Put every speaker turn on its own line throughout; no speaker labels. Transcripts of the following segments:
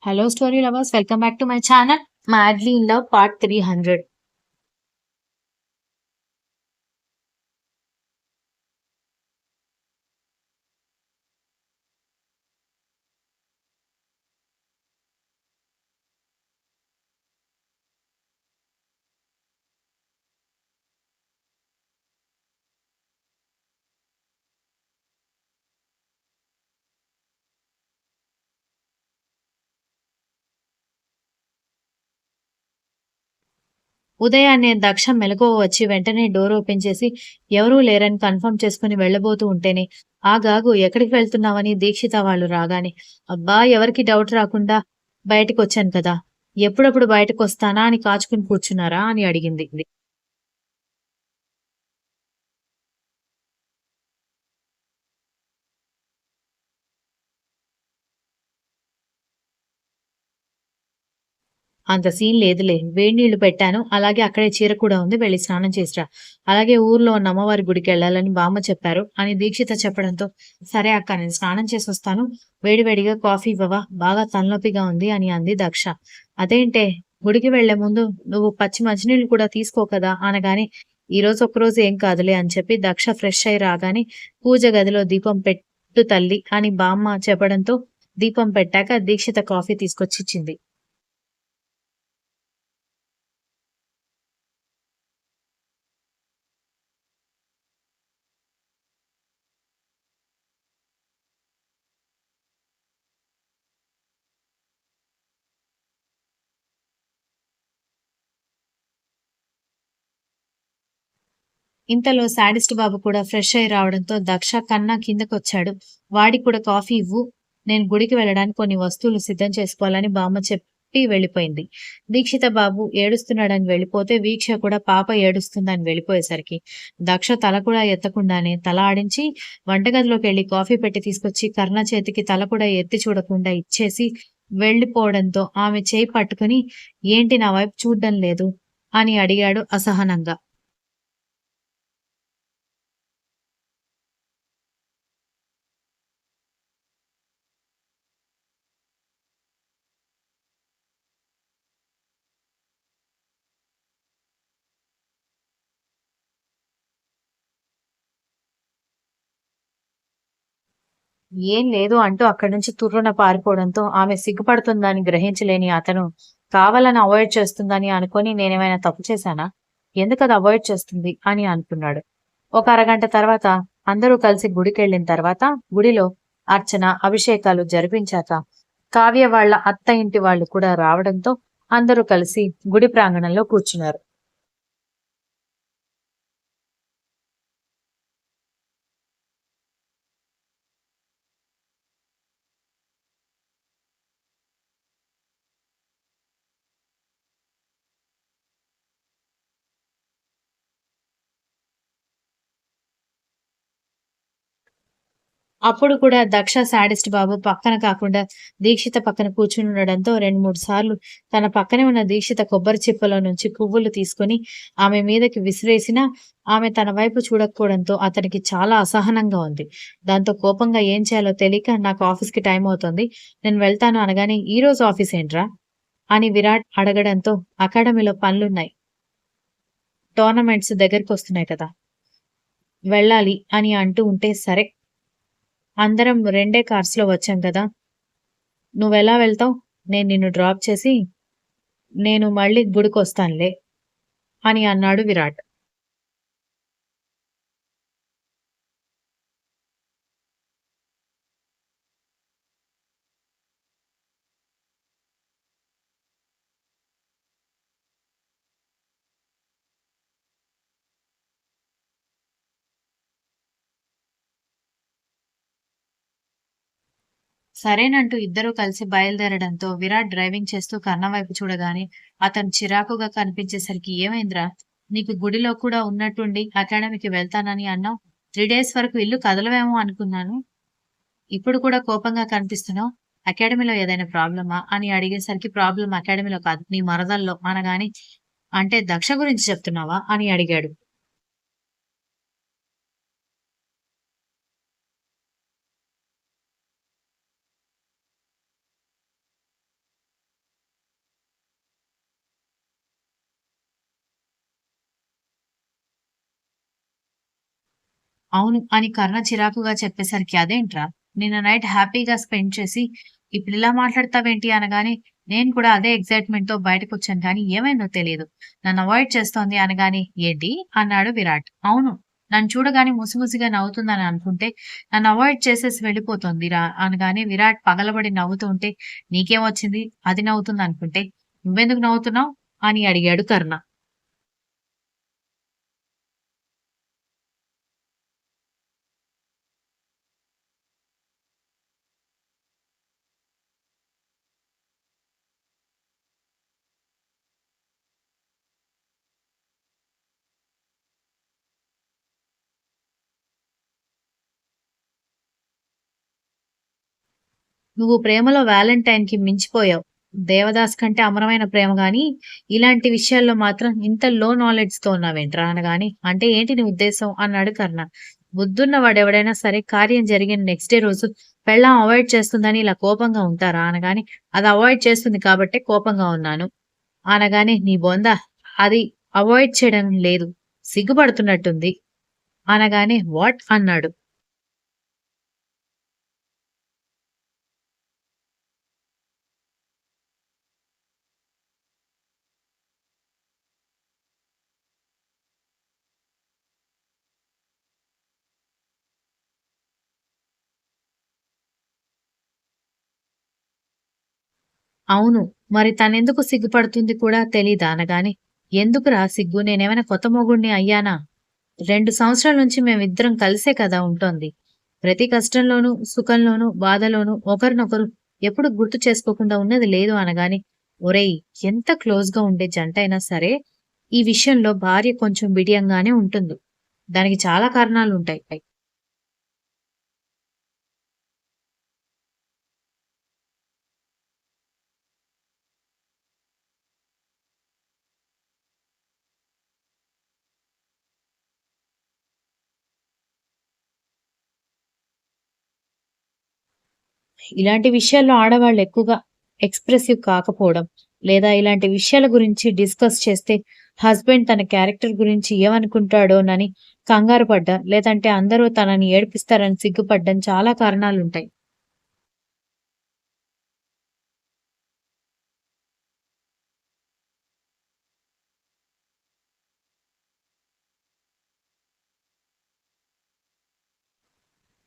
Hello, story lovers. Welcome back to my channel, Madly in Love Part 300. ఉదయాన్నే దక్ష మెలకువ వచ్చి వెంటనే డోర్ ఓపెన్ చేసి ఎవరూ లేరని కన్ఫర్మ్ చేసుకుని వెళ్ళబోతూ ఉంటేనే ఆగాగు ఎక్కడికి వెళ్తున్నావని దీక్షిత వాళ్ళు రాగానే అబ్బా ఎవరికి డౌట్ రాకుండా బయటకొచ్చాను కదా ఎప్పుడప్పుడు బయటకొస్తానా అని కాచుకుని కూర్చున్నారా అని అడిగింది. అంత సీన్ లేదులే. వేడినీళ్లు పెట్టాను. అలాగే అక్కడే చీర కూడా ఉంది. వెళ్లి స్నానం చేసిరా. అలాగే ఊర్లో ఉన్న అమ్మవారి గుడికెళ్ళాలని బామ్మ చెప్పారు అని దీక్షిత చెప్పడంతో, సరే అక్క నేను స్నానం చేసొస్తాను. వేడివేడిగా కాఫీ ఇవ్వవా? బాగా తలనొప్పిగా ఉంది అని అంది దక్ష. అదేంటే గుడికి వెళ్లే ముందు నువ్వు పచ్చి మంచినీళ్ళు కూడా తీసుకో కదా అనగానే, ఈరోజు ఒక్కరోజు ఏం కాదులే అని చెప్పి దక్ష ఫ్రెష్ అయి రాగానే పూజ గదిలో దీపం పెట్టు తల్లి అని బామ్మ చెప్పడంతో దీపం పెట్టాక దీక్షిత కాఫీ తీసుకొచ్చిచ్చింది. ఇంతలో శాడిస్ట్ బాబు కూడా ఫ్రెష్ అయి రావడంతో దక్ష కన్నా కిందకొచ్చాడు. వాడికి కూడా కాఫీ ఇవ్వు. నేను గుడికి వెళ్ళడానికి కొన్ని వస్తువులు సిద్ధం చేసుకోవాలని బామ్మ చెప్పి వెళ్ళిపోయింది. దీక్షిత బాబు ఏడుస్తున్నాడని వెళ్ళిపోతే వీక్ష కూడా పాప ఏడుస్తుందని వెళ్ళిపోయేసరికి దక్ష తల కూడా ఎత్తకుండానే తల ఆడించి వంటగదిలోకి వెళ్లి కాఫీ పెట్టి తీసుకొచ్చి కర్ణ చేతికి తల కూడా ఎత్తి చూడకుండా ఇచ్చేసి వెళ్ళిపోవడంతో ఆమె చేయి పట్టుకుని ఏంటి నా వైపు చూడ్డం లేదు అని అడిగాడు అసహనంగా. ఏం లేదు అంటూ అక్కడి నుంచి తుర్రున పారిపోవడంతో ఆమె సిగ్గుపడుతుందని గ్రహించలేని అతను కావాలని అవాయిడ్ చేస్తుందని అనుకొని నేనేమైనా తప్పు చేశానా? ఎందుకది అవాయిడ్ చేస్తుంది అని అనుకున్నాడు. ఒక అరగంట తర్వాత అందరూ కలిసి గుడికెళ్ళిన తర్వాత గుడిలో అర్చన, అభిషేకాలు జరిపించాక కావ్య వాళ్ళ అత్త ఇంటి వాళ్ళు కూడా రావడంతో అందరూ కలిసి గుడి ప్రాంగణంలో కూర్చున్నారు. అప్పుడు కూడా దక్ష శాడిస్ట్ బాబు పక్కన కాకుండా దీక్షిత పక్కన కూర్చునుండడంతో 2, 3 సార్లు తన పక్కనే ఉన్న దీక్షిత కొబ్బరి చిప్పలో నుంచి పువ్వులు తీసుకొని ఆమె మీదకి విసిరేసినా ఆమె తన వైపు చూడకపోవడంతో అతనికి చాలా అసహనంగా ఉంది. దాంతో కోపంగా ఏం చేయాలో తెలియక నాకు ఆఫీస్‌కి టైం అవుతోంది. నేను వెళ్తాను అనగానే ఈరోజు ఆఫీస్ ఏంట్రా? అని విరాట్ అడగడంతో అకాడమీలో పనులున్నాయి. టోర్నమెంట్స్ దగ్గరికొస్తున్నాయి కదా! వెళ్ళాలి అని అంటూ ఉంటే సరే అందరం రెండే కార్స్‌లో వచ్చాం కదా! నువ్వెలా వెళ్తావ్? నేను నిన్ను డ్రాప్ చేసి, నేను మళ్ళీ గుడికొస్తానులే అని అన్నాడు విరాట్. సరేనంటూ ఇద్దరూ కలిసి బయలుదేరడంతో విరాట్ డ్రైవింగ్ చేస్తూ కర్ణ వైపు చూడగానే అతను చిరాకుగా కనిపించేసరికి ఏమైందిరా? నీకు గుడిలో కూడా ఉన్నట్టుండి అకాడమీకి వెళ్తానని అన్నావ్. 3 డేస్ వరకు ఇల్లు కదలవేమో అనుకున్నాను. ఇప్పుడు కూడా కోపంగా కనిపిస్తున్నావు. అకాడమీలో ఏదైనా ప్రాబ్లమా? అని అడిగేసరికి ప్రాబ్లమ్ అకాడమీలో కాదు నీ మరదల్లో అనగానే అంటే దక్ష గురించి చెప్తున్నావా? అని అడిగాడు. అవును అని కర్ణ చిరాకుగా చెప్పేసరికి, అదేంట్రా నిన్న నైట్ హ్యాపీగా స్పెండ్ చేసి ఇప్పుడిలా మాట్లాడతావేంటి అనగానే, నేను కూడా అదే ఎక్సైట్‌మెంట్‌తో బయటకొచ్చాను కానీ ఏమైందో తెలీదు. నన్ను అవాయిడ్ చేస్తోంది అనగానే, ఏంటి? అన్నాడు విరాట్. అవును. నన్ను చూడగానే ముసిముసిగా నవ్వుతుందని అనుకుంటే, నన్ను అవాయిడ్ చేసేసి వెళ్ళిపోతోందిరా అనగానే విరాట్ పగలబడి నవ్వుతూ ఉంటే, నీకేమొచ్చింది? అది నవ్వుతుందనుకుంటే, నువ్వెందుకు నవ్వుతున్నావు? అని అడిగాడు కర్ణ. నువ్వు ప్రేమలో వాలెంటైన్‌కి మించిపోయావు. 'దేవదాస్' కంటే అమరమైన ప్రేమ గాని, ఇలాంటి విషయాల్లో మాత్రం ఇంత లో నాలెడ్జ్‌తో ఉన్నావేంట్రా అనగానే, అంటే ఏంటి నీ ఉద్దేశం? అన్నాడు కర్ణ. బుద్ధున్న వాడెవడైనా సరే కార్యం జరిగిన నెక్స్ట్ డే రోజు పెళ్ళాం అవాయిడ్ చేస్తుందని ఇలా కోపంగా ఉంటారా? అనగానే, అది అవాయిడ్ చేస్తుంది కాబట్టే కోపంగా ఉన్నాను. అనగానే, నీ బొంద అది అవాయిడ్ చేయడం లేదు. సిగ్గుపడుతున్నట్టుంది. అనగానే, వాట్? అన్నాడు. అవును. మరి తనెందుకు సిగ్గుపడుతుంది కూడా తెలీదా అనగానే, ఎందుకురా సిగ్గు? నేనేమైనా కొత్త మొగుడిని అయ్యానా? 2 సంవత్సరాల నుంచి మేమిద్దరం కలిసే కదా ఉంటోంది. ప్రతి కష్టంలోనూ, సుఖంలోనూ, బాధలోనూ ఒకరినొకరు ఎప్పుడు గుర్తు చేసుకోకుండా ఉన్నది లేదు అనగానే, ఒరేయ్! ఎంత క్లోజ్‌గా ఉండే జంటైనా సరే, ఈ విషయంలో భార్య కొంచెం బిడియంగానే ఉంటుంది. దానికి చాలా కారణాలుంటాయి. ఇలాంటి విషయాల్లో ఆడవాళ్ళు ఎక్కువగా ఎక్స్‌ప్రెసివ్ కాకపోవడం, లేదా ఇలాంటి విషయాల గురించి డిస్కస్ చేస్తే హస్బెండ్ తన క్యారెక్టర్ గురించి ఏమనుకుంటాడోనని కంగారు పడ్డా, లేదంటే అందరూ తనని ఏడిపిస్తారని సిగ్గుపడ్డం చాలా కారణాలుంటాయి.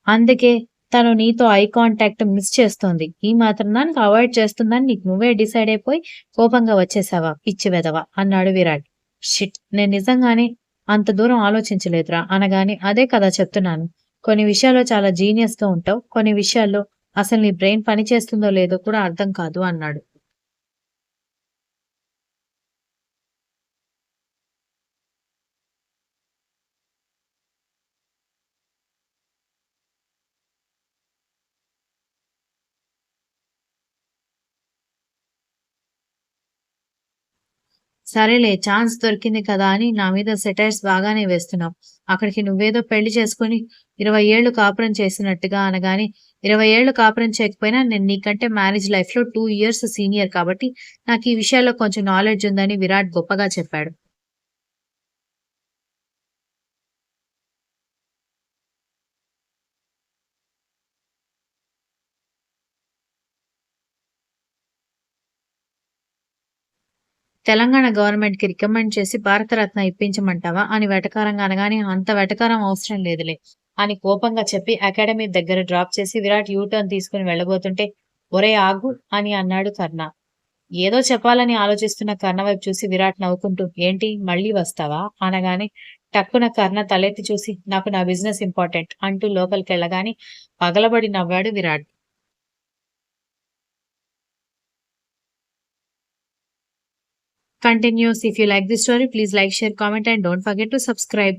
అందుకే తను నీతో ఐ కాంటాక్ట్ మిస్ చేస్తోంది. ఈ మాత్రం దానికి అవాయిడ్ చేస్తుందని నీకు నువ్వే డిసైడ్ అయిపోయి కోపంగా వచ్చేసావా పిచ్చి వెధవ అన్నాడు విరాట్. షిట్! నేను నిజంగానే అంత దూరం ఆలోచించలేదురా అనగానే అదే కదా చెప్తున్నాను. కొన్ని విషయాల్లో చాలా జీనియస్‌గా ఉంటావు. కొన్ని విషయాల్లో అసలు నీ బ్రెయిన్ పని చేస్తుందో లేదో కూడా అర్థం కాదు అన్నాడు. సరేలే ఛాన్స్ దొరికింది కదా అని నా మీద సెటైర్స్ బాగానే వేస్తున్నావు. అక్కడికి నువ్వేదో పెళ్లి చేసుకొని 20 ఏళ్ళు కాపురం చేసినట్టుగా అనగానే, 20 ఏళ్ళు కాపురం చేయకపోయినా నేను నీకంటే మ్యారేజ్ లైఫ్‌లో 2 ఇయర్స్ సీనియర్ కాబట్టి నాకు ఈ విషయాల్లో కొంచెం నాలెడ్జ్ ఉందని విరాట్ గొప్పగా చెప్పాడు. తెలంగాణ గవర్నమెంట్‌కి రికమెండ్ చేసి భారతరత్న ఇప్పించమంటావా? అని వెటకారంగా అనగానే, అంత వెటకారం అవసరం లేదులే అని కోపంగా చెప్పి అకాడమీ దగ్గర డ్రాప్ చేసి విరాట్ యూ టర్న్ తీసుకొని వెళ్ళబోతుంటే, ఒరేయ్ ఆగు అని అన్నాడు కర్ణ. ఏదో చెప్పాలని ఆలోచిస్తున్న కర్ణ వైపు చూసి విరాట్ నవ్వుకుంటూ, ఏంటి మళ్ళీ వస్తావా? అనగానే టక్కున కర్ణ తలెత్తి చూసి, నాకు నా బిజినెస్ ఇంపార్టెంట్ అంటూ లోపలికెళ్ళగానే పగలబడి నవ్వాడు Virat. Continues. If you like this story, please like, share, comment, and don't forget to subscribe.